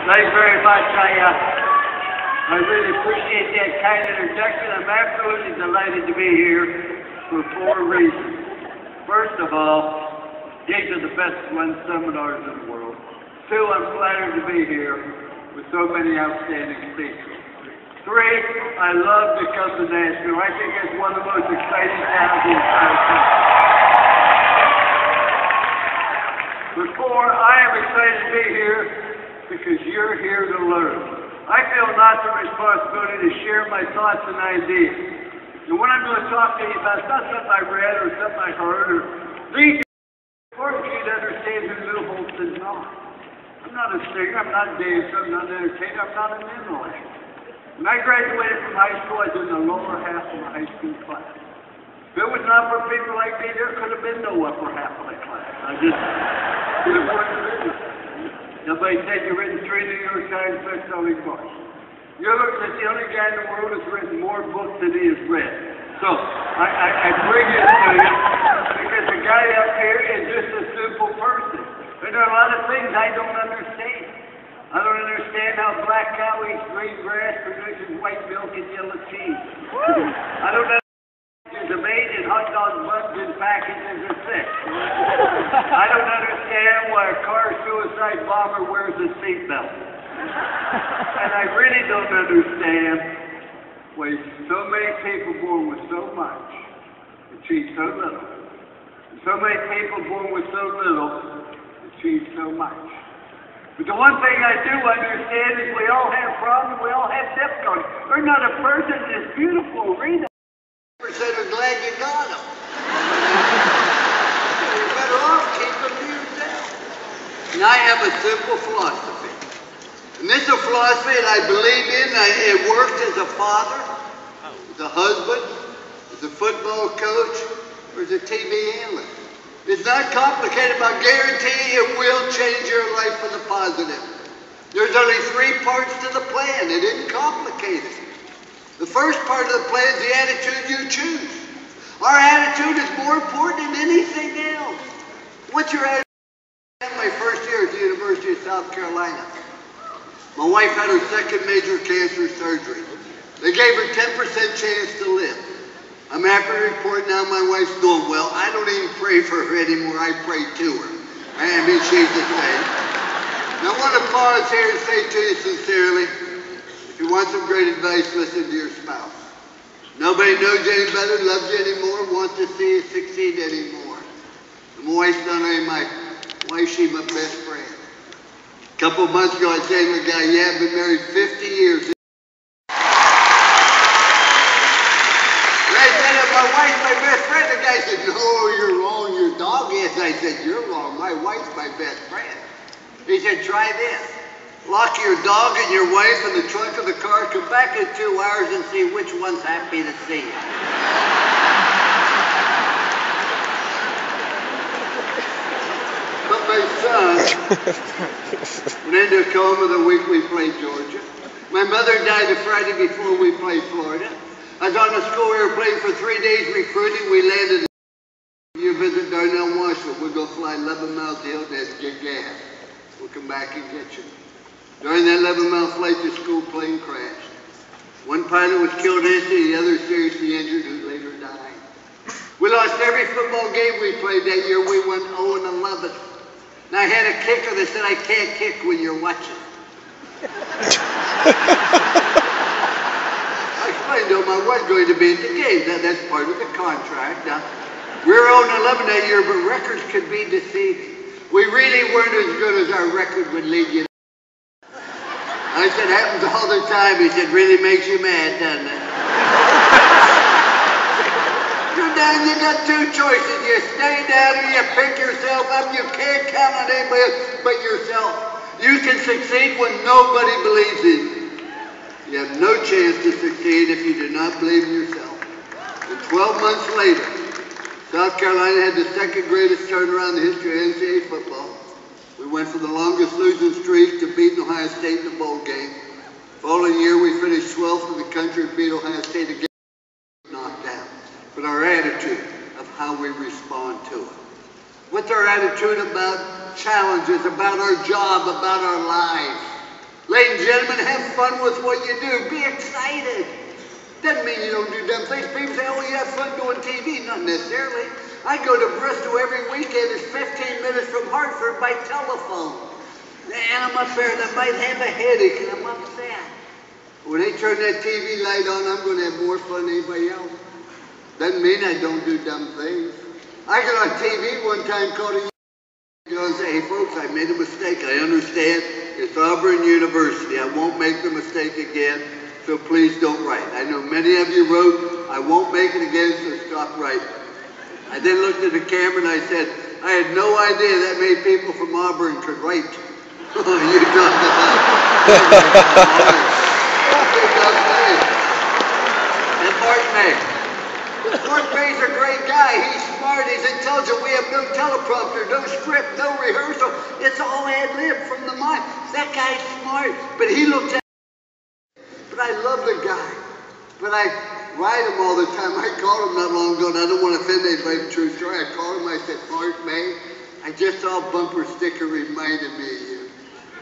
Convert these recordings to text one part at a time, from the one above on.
Thank you very much. I really appreciate that kind introduction. I'm absolutely delighted to be here for 4 reasons. First of all, these are the best run seminars in the world. 2, I'm flattered to be here with so many outstanding speakers. 3, I love to come to Nashville. I think it's one of the most exciting towns in the entire country. But 4, I am excited to be here because you're here to learn. I feel not the responsibility to share my thoughts and ideas. And what I'm going to talk to you about, it's not something I read or something I heard, or these important for you to understand who Lou Holtz is not. I'm not a singer, I'm not a dancer, I'm not an entertainer, I'm not an intellect. When I graduated from high school, I was in the lower half of my high school class. If it was not for people like me, there could have been no upper half of the class. I just could have worked the business. Nobody said you've written 3 New York Times best-selling books. You're looking at the only guy in the world who's written more books than he has read. So, I bring it to you because the guy up here is just a simple person. There are a lot of things I don't understand. I don't understand how black cow eats green grass, produces white milk and yellow cheese. I don't understand the made in hot dog buns and packages are sick. I don't understand why a car suicide bomber wears a seatbelt. And I really don't understand why so many people born with so much achieve so little. And so many people born with so little achieve so much. But the one thing I do understand is we all have problems, we all have difficulties. There's not a person that's beautiful, read it. Are glad you got them. You're better off keeping them to yourself. And I have a simple philosophy. And this is a philosophy that I believe in. It works as a father, as a husband, as a football coach, or as a TV analyst. It's not complicated, but I guarantee it will change your life for the positive. There's only 3 parts to the plan. It isn't complicated. The first part of the plan is the attitude you choose. Our attitude is more important than anything else. What's your attitude? My first year at the University of South Carolina. My wife had her 2nd major cancer surgery. They gave her 10% chance to live. I'm happy to report now my wife's doing well. I don't even pray for her anymore. I pray to her. I mean, she's the same. And I want to pause here and say to you sincerely, if you want some great advice, listen to your spouse. Nobody knows you any better, loves you anymore, wants to see you succeed anymore. And my wife's not only my wife, she's my best friend. A couple of months ago, I was saying to the guy, yeah, I've been married 50 years. And I said, my wife's my best friend. The guy said, no, you're wrong, your dog is. I said, you're wrong, my wife's my best friend. He said, try this. Lock your dog and your wife in the trunk of the car, come back in 2 hours and see which one's happy to see you. But my son went into a coma the week we played Georgia. My mother died the Friday before we played Florida. I was on a school airplane for 3 days recruiting. We landed in you visit Darnell, Washington. We're going to fly 11 miles to Hillsdale to get gas. We'll come back and get you. During that 11-mile flight, the school plane crashed. One pilot was killed instantly, the other seriously injured, who later died. We lost every football game we played that year. We went 0-11. And I had a kicker that said, I can't kick when you're watching. I explained to him I was going to be at the game. That's part of the contract. Now, we were 0-11 that year, but records could be deceiving. We really weren't as good as our record would lead you. I said, happens all the time. He said, really makes you mad, doesn't it? You're down, you got 2 choices. You stay down or you pick yourself up. You can't count on anybody else but yourself. You can succeed when nobody believes in you. You have no chance to succeed if you do not believe in yourself. And 12 months later, South Carolina had the 2nd greatest turnaround in the history of NCAA football. We went from the longest losing streak to beating Ohio State in the bowl game. The following year, we finished 12th in the country and beat Ohio State again, knocked out. But our attitude of how we respond to it. What's our attitude about challenges, about our job, about our lives? Ladies and gentlemen, have fun with what you do. Be excited. Doesn't mean you don't do dumb things. People say, oh, you have fun doing TV. Not necessarily. I go to Bristol every weekend. It's 15 minutes from Hartford by telephone. And I'm up there and I might have a headache and I'm upset. When they turn that TV light on, I'm going to have more fun than anybody else. Doesn't mean I don't do dumb things. I got on TV one time calling and say, hey folks, I made a mistake. I understand. It's Auburn University. I won't make the mistake again. So please don't write. I know many of you wrote, I won't make it again, so stop writing. I then looked at the camera and I said, I had no idea that many people from Auburn could write. You don't And Mark May's a great guy. He's smart, he's intelligent. We have no teleprompter, no script, no rehearsal. It's all ad-lib from the mind. That guy's smart, but he looked at But I love the guy. But I ride him all the time. I called him not long ago, and I don't want to offend anybody, true story. I called him, I said, Mark May, I just saw a bumper sticker reminded me of you.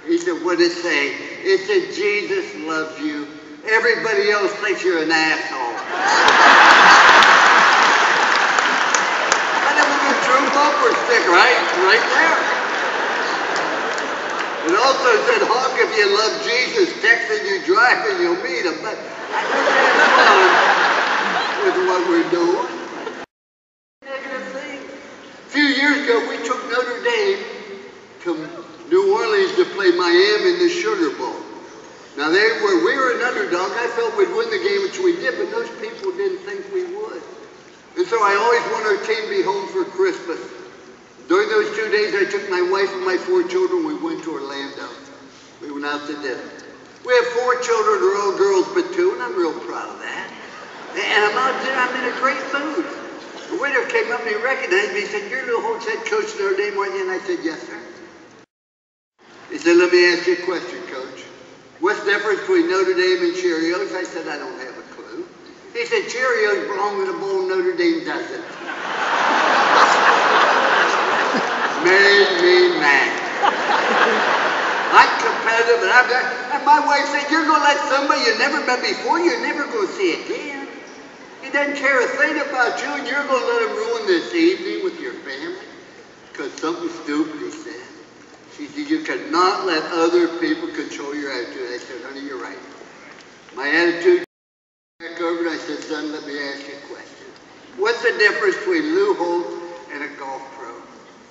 He said, what did it say? It said, Jesus loves you. Everybody else thinks you're an asshole. That was a true bumper sticker, right there. It also said, honk if you love Jesus, texting you driving, you'll meet him. But I never had fun with what we're doing. Negative things. A few years ago, we took Notre Dame to New Orleans to play Miami in the Sugar Bowl. Now we were an underdog. I felt we'd win the game, which we did, but those people didn't think we would. And so I always want our team to be home for Christmas. During those 2 days, I took my wife and my 4 children. We went to Orlando. We went out to dinner. We have 4 children, they're all girls but 2, and I'm real proud of that. And I'm out there, I'm in a great mood. The waiter came up and he recognized me. He said, you're Lou Holtz, head coach of Notre Dame, aren't you? And I said, yes, sir. He said, let me ask you a question, coach. What's the difference between Notre Dame and Cheerios? I said, I don't have a clue. He said, Cheerios belong in a bowl, Notre Dame doesn't. Made me mad. I'm competitive, and my wife said, you're going to let somebody you never met before, you're never going to see again. He doesn't care a thing about you, and you're going to let him ruin this evening with your family? Because something stupid he said. She said, you cannot let other people control your attitude. I said, honey, you're right. My attitude, back over, and I said, son, let me ask you a question. What's the difference between Lou Holtz and a golf pro?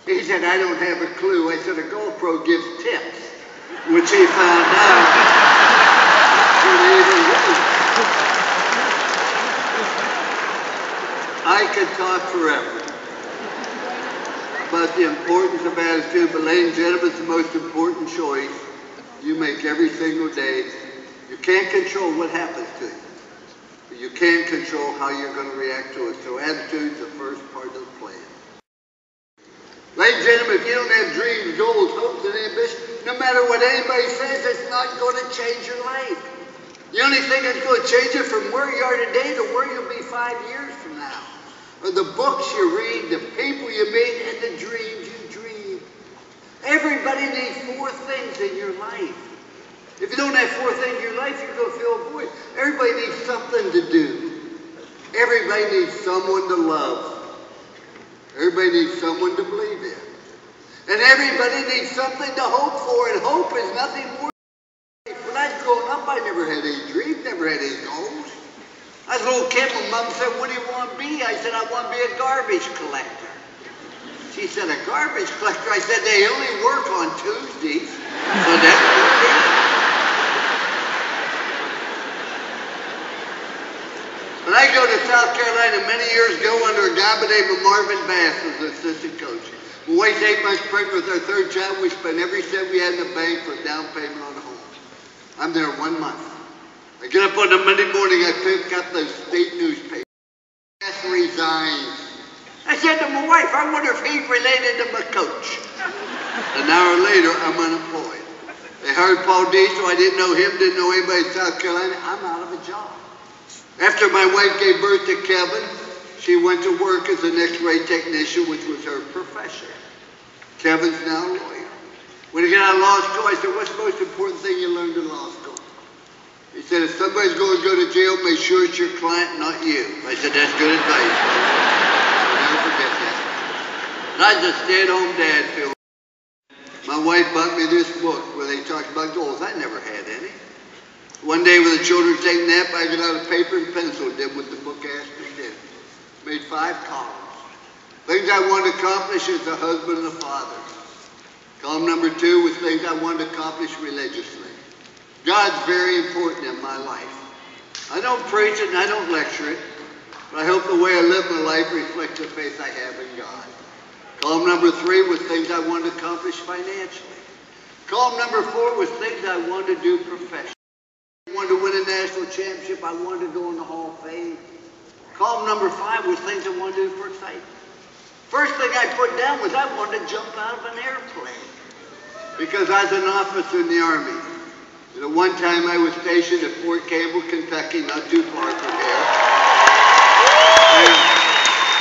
He said, I don't have a clue. I said, a golf pro gives tips, which he found out. I could talk forever about the importance of attitude, but ladies and gentlemen, it's the most important choice you make every single day. You can't control what happens to you, but you can control how you're going to react to it. So attitude's the first part of the plan. Ladies and gentlemen, if you don't have dreams, goals, hopes, and ambitions, no matter what anybody says, it's not going to change your life. The only thing that's going to change it from where you are today to where you'll be 5 years from now are the books you read, the people you meet, and the dreams you dream. Everybody needs 4 things in your life. If you don't have 4 things in your life, you're going to feel a void. Everybody needs something to do. Everybody needs someone to love. Everybody needs someone to believe in. And everybody needs something to hope for, and hope is nothing more than life. When I was growing up, I never had any dreams, never had any goals. I was a little kid, my mom said, what do you want to be? I said, I want to be a garbage collector. She said, a garbage collector? I said, they only work on Tuesdays. So that's what it is. When I go to South Carolina many years ago under a guy by the name of Marvin Bass as the assistant coach. My wife's 8 months pregnant with our 3rd child. We spent every cent we had in the bank for a down payment on a home. I'm there 1 month. I get up on a Monday morning, I pick up the state newspaper. Bass resigns. I said to my wife, I wonder if he's related to my coach. An hour later, I'm unemployed. They hired Paul D, so I didn't know him, didn't know anybody in South Carolina. I'm out of a job. After my wife gave birth to Kevin, she went to work as an X-ray technician, which was her profession. Kevin's now a lawyer. When he got out of law school, I said, what's the most important thing you learned in law school? He said, if somebody's going to go to jail, make sure it's your client, not you. I said, that's good advice. I'll never forget that. And I was a stay-at-home dad, Phil. My wife bought me this book where they talked about goals. I never had any. One day when the children were taking a nap, I got out a paper and pencil, did what the book asked me to do. Made 5 columns. Things I wanted to accomplish as a husband and a father. Column number 2 was things I wanted to accomplish religiously. God's very important in my life. I don't preach it and I don't lecture it, but I hope the way I live my life reflects the faith I have in God. Column number 3 was things I wanted to accomplish financially. Column number 4 was things I wanted to do professionally. I wanted to win a national championship. I wanted to go in the Hall of Fame. Column number 5 was things I wanted to do for excitement. First thing I put down was I wanted to jump out of an airplane because I was an officer in the Army. And at one time I was stationed at Fort Campbell, Kentucky, not too far from here. And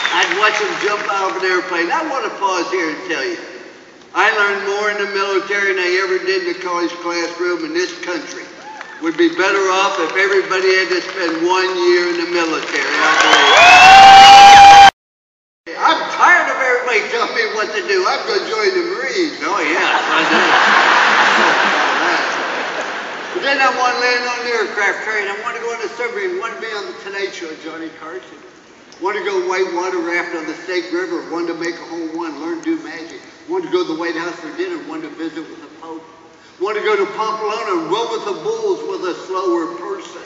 I'd watch them jump out of an airplane. I want to pause here and tell you, I learned more in the military than I ever did in the college classroom in this country. Would be better off if everybody had to spend 1 year in the military, I believe. I'm tired of everybody telling me what to do. I'm going to join the Marines. Oh, yes, I do. But then I want to land on an aircraft carrier. I want to go on a submarine. I want to be on the Tonight Show, Johnny Carson. I want to go whitewater raft on the Snake River. I wanted to make a hole one, learn to do magic. I wanted to go to the White House for dinner. I wanted to visit with the Pope. I wanted to go to Pamplona and run with the bulls with a slower person.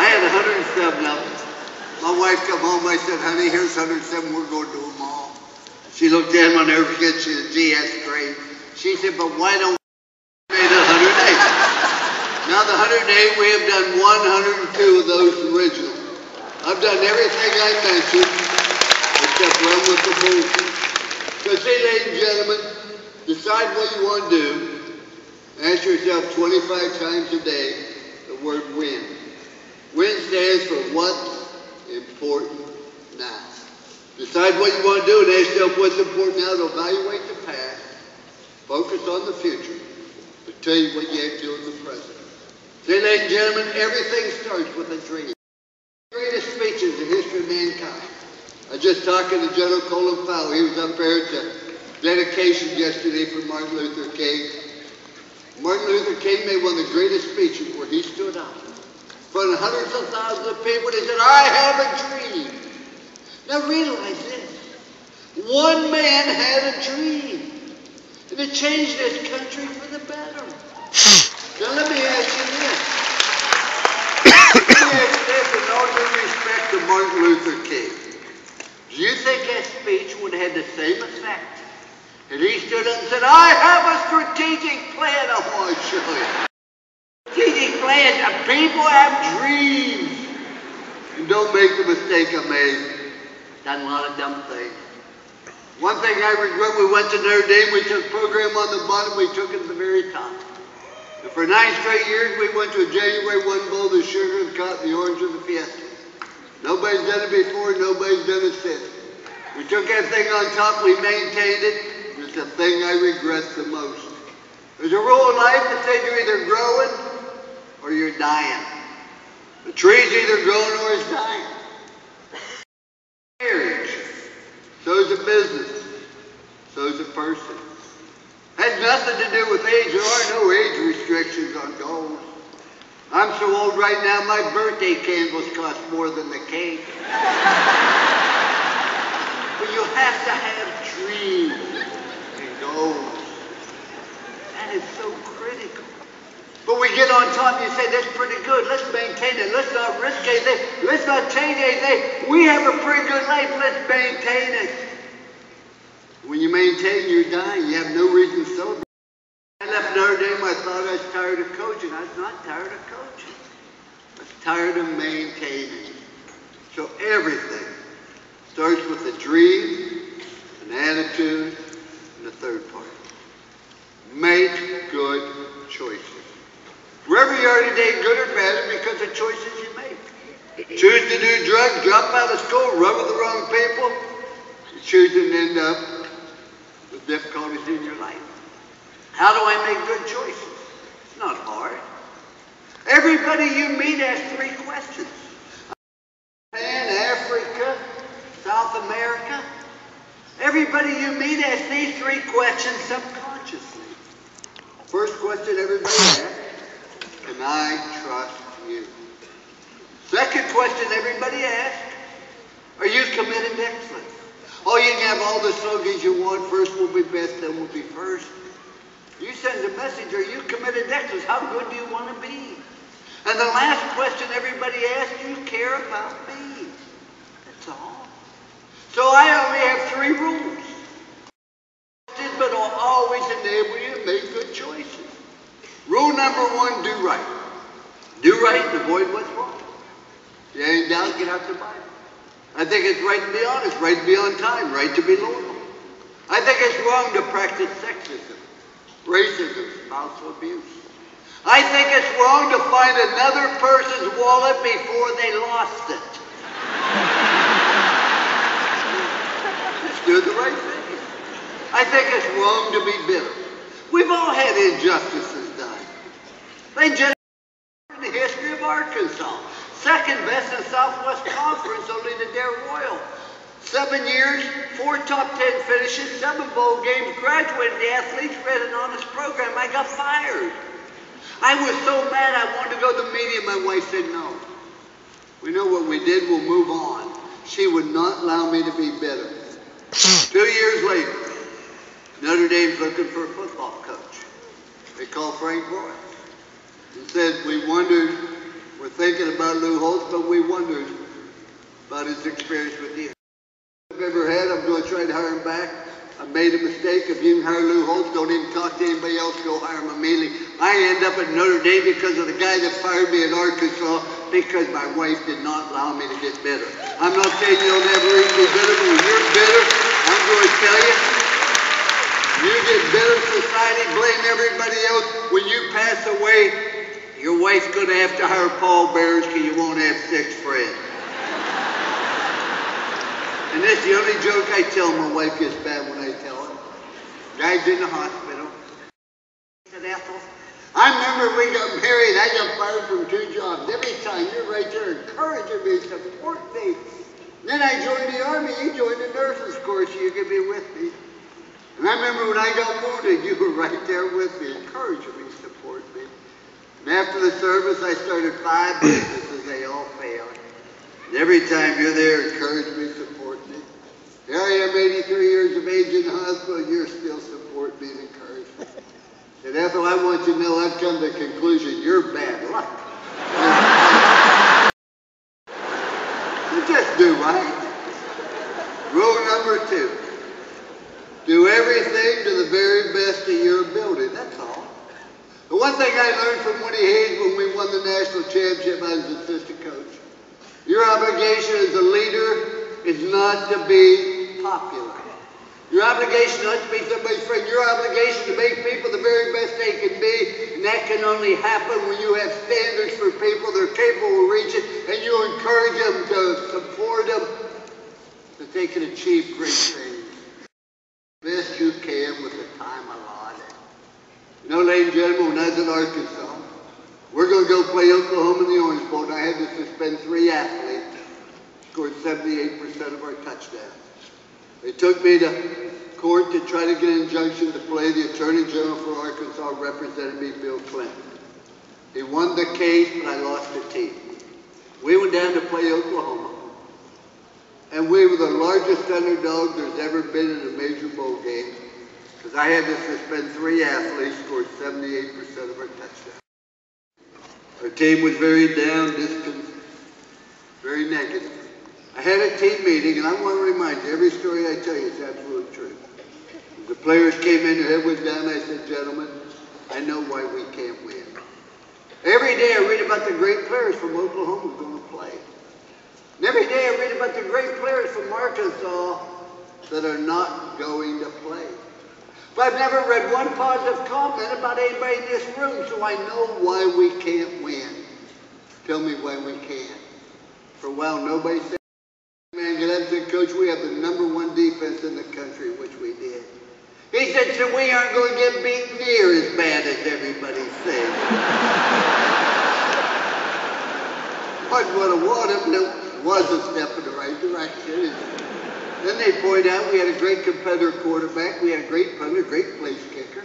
I had 107 of them. My wife come home, I said, honey, here's 107, we're going to do them all. She looked at him, I'll never forget, she said, gee, that's great. She said, but why don't we make it 108? Now the 108, we have done 102 of those original. I've done everything I mentioned, except run with the bulls. So see, ladies and gentlemen, decide what you want to do. Ask yourself 25 times a day the word win. Win stands for what's important now. Decide what you want to do and ask yourself what's important now to evaluate the past, focus on the future, but tell you what you have to do in the present. See, ladies and gentlemen, everything starts with a dream. The greatest speeches in the history of mankind. I was just talking to General Colin Powell. He was up there at the dedication yesterday for Martin Luther King. Martin Luther King made one of the greatest speeches where he stood up in front of hundreds of thousands of people and he said, I have a dream. Now realize this. One man had a dream. And it changed this country for the better. Now let me ask you this. Let me ask this in all due respect to Martin Luther King. Do you think that speech would have had the same effect? And he stood up and said, I have a strategic plan I want to show you. Strategic plans. People have dreams. And don't make the mistake I made. Done a lot of dumb things. One thing I regret, we went to Notre Dame, we took program on the bottom, we took it to the very top. And for 9 straight years, we went to a January 1 bowl, the sugar, the cotton, the orange, and the fiesta. Nobody's done it before, nobody's done it since. We took that thing on top, we maintained it. It's the thing I regret the most. There's a rule in life that says you're either growing or you're dying. The tree's either growing or it's dying. Marriage. So's a business. So's a person. Has nothing to do with age. There are no age restrictions on goals. I'm so old right now, my birthday candles cost more than the cake. But you have to have dreams and goals. That is so critical. But we get on top and you say, that's pretty good. Let's maintain it. Let's not risk anything. Let's not change anything. We have a pretty good life. Let's maintain it. When you maintain, you're dying. You have no reason to celebrate. I left Notre Dame. I thought I was tired of coaching. I was not tired of coaching. I was tired of maintaining. So everything starts with a dream, an attitude, and a third part. Make good choices. Wherever you are today, good or bad, is because of choices you make. Choose to do drugs, drop out of school, run with the wrong people. You're choosing to end up with difficulties in your life? How do I make good choices? It's not hard. Everybody you meet asks 3 questions. Japan, Africa, South America. Everybody you meet asks these 3 questions subconsciously. First question everybody asks, can I trust you? Second question everybody asks, are you committed to excellence? Oh, you can have all the slogans you want. First will be best, then will be first. You send a message, are you committed to excellence? How good do you want to be? And the last question everybody asks, do you care about me? That's all. So I only have 3 rules. But I'll always enable you to make good choices. Rule number 1, do right. Do right and avoid what's wrong. If you ain't doubt, get out the Bible. I think it's right to be honest, right to be on time, right to be loyal. I think it's wrong to practice sexism, racism, spousal abuse. I think it's wrong to find another person's wallet before they lost it. Just do the right thing. I think it's wrong to be bitter. We've all had injustices done. They generated in the history of Arkansas. Second best in Southwest Conference, only to Dare Royal. 7 years, 4 top 10 finishes, 7 bowl games, graduated the athletes, read an honest program. I got fired. I was so mad I wanted to go to the media. My wife said no. We know what we did, we'll move on. She would not allow me to be bitter. 2 years later, Notre Dame's looking for a football coach. They called Frank Roy and said, we're thinking about Lou Holtz, but we wondered about his experience with you. I've ever had, I'm going to try to hire him back. I made a mistake. If you can hire Lou Holtz, don't even talk to anybody else, go hire him immediately. I end up at Notre Dame because of the guy that fired me in Arkansas because my wife did not allow me to get bitter. I'm not saying you'll never even be bitter, but when you're bitter, I'm going to tell you, you get bitter, society, blame everybody else. When you pass away, your wife's going to have to hire pallbearers because you won't have 6 friends. And this is the only joke I tell. My wife gets bad when I tell her. Guy's in the hospital. I said, Ethel, I remember we got married. I got fired from 2 jobs. Every time you're right there encouraging me, support me. Then I joined the Army. You joined the nurses course. You could be with me. And I remember when I got wounded, you were right there with me, encouraging me, support me. And after the service, I started 5 businesses. They all failed. And every time you're there, encourage me, support me. Here I am, 83 years of age in the hospital, you're still support me and encourage me. And Ethel, I want you to know I've come to the conclusion, you're bad luck. You just do right. Rule number 2. Do everything to the very best of your ability. That's all. The one thing I learned from Winnie Hayes when we won the national championship, I was assistant coach. Your obligation as a leader is not to be popular. Your obligation not to be somebody's friend. Your obligation to make people the very best they can be. And that can only happen when you have standards for people they're capable of reaching and you encourage them to support them that they can achieve great things. Best you can with the time allotted. You know, ladies and gentlemen, when I was in Arkansas, we're going to go play Oklahoma in the Orange Bowl, and I had to suspend 3 athletes. Scored 78% of our touchdowns. They took me to court to try to get an injunction to play. The Attorney General for Arkansas represented me, Bill Clinton. He won the case, but I lost the team. We went down to play Oklahoma. And we were the largest underdog there's ever been in a major bowl game. Because I had to suspend 3 athletes, scored 78% of our touchdowns. Our team was very down, distant, very negative. I had a team meeting, and I want to remind you, every story I tell you is absolute truth. As the players came in, their head was down, I said, gentlemen, I know why we can't win. Every day I read about the great players from Oklahoma going to play. And every day I read about the great players from Arkansas that are not going to play. But I've never read one positive comment about anybody in this room, so I know why we can't win. Tell me why we can't. For a while, nobody said, man, get up and said, Coach, we have the #1 defense in the country, which we did. He He said, so we aren't going to get beat near as bad as everybody says. Wasn't what I wanted, but it was a step in the right direction. Then they point out we had a great competitor quarterback, we had a great punter, great place kicker.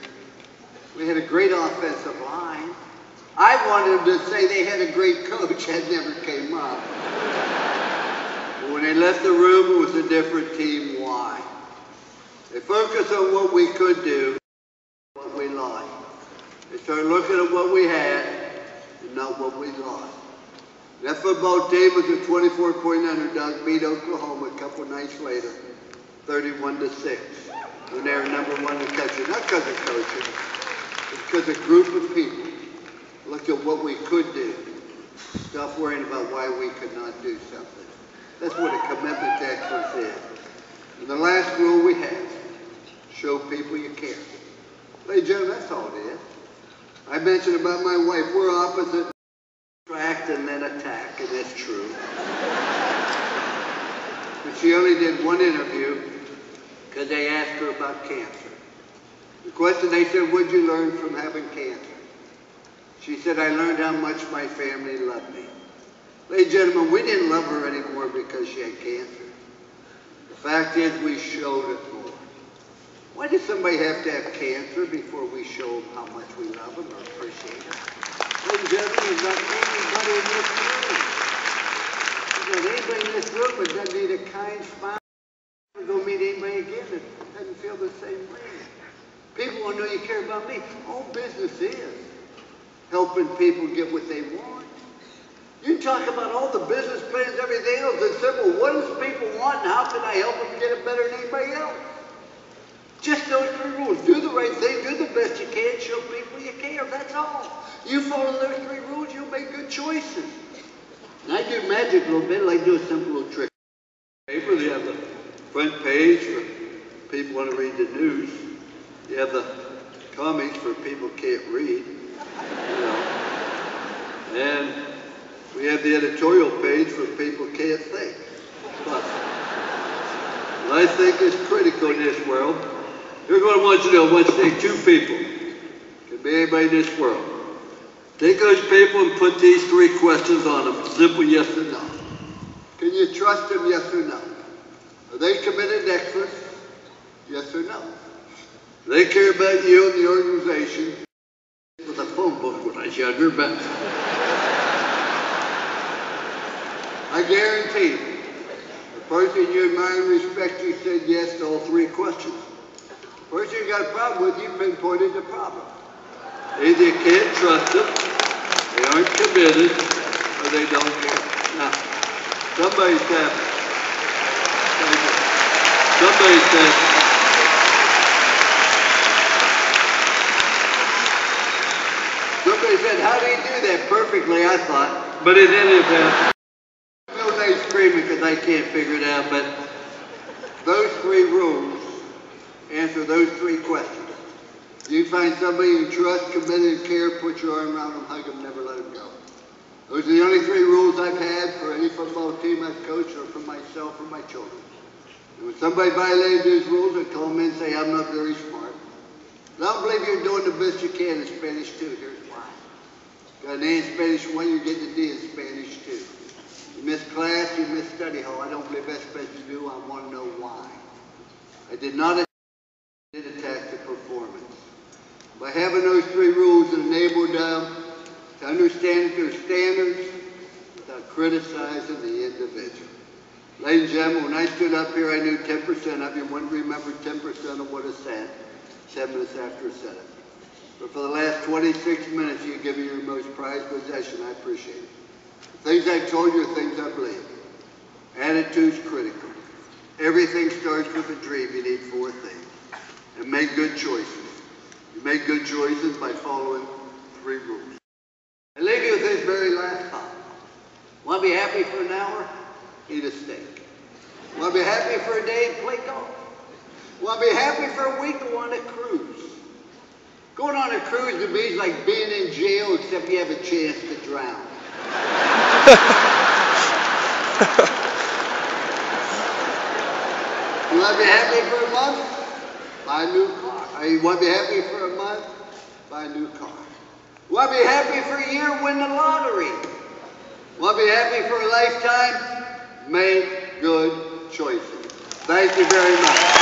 We had a great offensive line. I wanted them to say they had a great coach. That never came up. But when they left the room, it was a different team. Why? They focused on what we could do, what we lost. They started looking at what we had and not what we lost. That football team was a 24-point underdog, beat Oklahoma a couple nights later, 31-6, when they were number one in the country. Not because of coaching, but because a group of people looked at what we could do. Stop worrying about why we could not do something. That's what a commitment to excellence is. And the last rule we have, show people you care. Ladies and gentlemen, that's all it is. I mentioned about my wife, we're opposite. Attract and then attack, and that's true. But she only did one interview because they asked her about cancer. The question they said, what'd you learn from having cancer? She said, I learned how much my family loved me. Ladies and gentlemen, we didn't love her anymore because she had cancer. The fact is, we showed it more. Why does somebody have to have cancer before we show them how much we love them or appreciate them? Ladies and gentlemen, there's not anybody in this room. There's not anybody in this room that doesn't need a kind smile. Never go meet anybody again that doesn't feel the same way. People want to know you care about me. All business is helping people get what they want. You talk about all the business plans, everything else, it's simple. What does people want and how can I help them get it better than anybody else? Just those three rules. Do the right thing, do the best you can, show people you care, that's all. You follow those three rules, you'll make good choices. And I do magic a little bit, like do a simple little trick. Paper, they have the front page for people who want to read the news. You have the comics for people who can't read. You know. And we have the editorial page for people who can't think. But what I think is critical in this world, here's what I want you to do. I want you to take two people. Could be anybody in this world. Take those people and put these three questions on them. Simple yes or no. Can you trust them, yes or no? Are they committed to excellence? Yes or no? Do they care about you and the organization? With a phone book when I was younger, but I guarantee the person you admire and respect, you said yes to all three questions. The person you got a problem with, you pinpointed the problem. Either you can't trust them, they aren't committed, or they don't care. Now, somebody said, how do you do that? Perfectly, I thought. But in any event, no nice screaming because I can't figure it out, but those three rules answer those three questions. You find somebody you trust, committed, and care, put your arm around them, hug them, never let them go. Those are the only three rules I've had for any football team I've coached or for myself or my children. And when somebody violated these rules, I call them in and say, I'm not very smart. I don't believe you're doing the best you can in Spanish too. Here's why. Got an A in Spanish 1, you're getting a D in Spanish 2. You missed class, you missed study hall. I don't believe that's best you do. I want to know why. I did not attack the performance. By having those three rules, it enabled them to understand their standards without criticizing the individual. Ladies and gentlemen, when I stood up here, I knew 10% of you wouldn't remember 10% of what I said 7 minutes after I said it. But for the last 26 minutes, you give me your most prized possession. I appreciate it. The things I've told you are things I believe. Attitude's critical. Everything starts with a dream. You need 4 things. And make good choices. You make good choices by following 3 rules. I leave you with this very last thought. Want to be happy for an hour? Eat a steak. Want to be happy for a day? Play golf. Want to be happy for a week? Go on a cruise. Going on a cruise to me is like being in jail, except you have a chance to drown. You want to be happy for a month? Buy a new car. You want to be happy for a month? Buy a new car. Want to be happy for a year? Win the lottery. Want to be happy for a lifetime? Make good choices. Thank you very much.